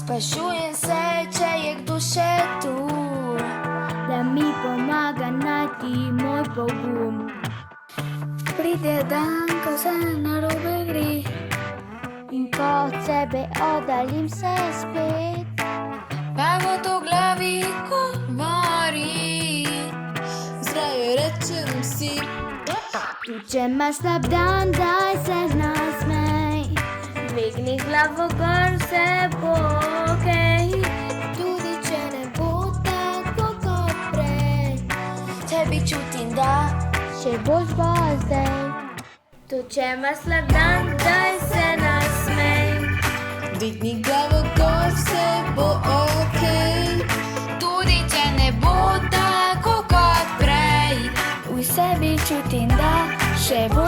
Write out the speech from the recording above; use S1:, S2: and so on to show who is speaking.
S1: Sprašujem se, če je kdo še tu,
S2: da mi pomaga najti moj pogum.
S1: pride dan, ko vse narobe gre.
S2: In ko od sebe oddaljim se spet,
S1: Pa v to glavi govori, zdaj rečem si.
S2: če imaš slab dan, daj se nasmej. Dvigni glavo gor, vse bo okej.
S1: Tudi če ne bo tako kot prej, tebi čutim, da
S2: Še boš bo zdaj. Tudi če imaš slab dan, daj se nasmej.
S1: dvigni glavo gor, vse bo okej. Tudi če ne bo tako kot prej, v sebi čutim, da še bo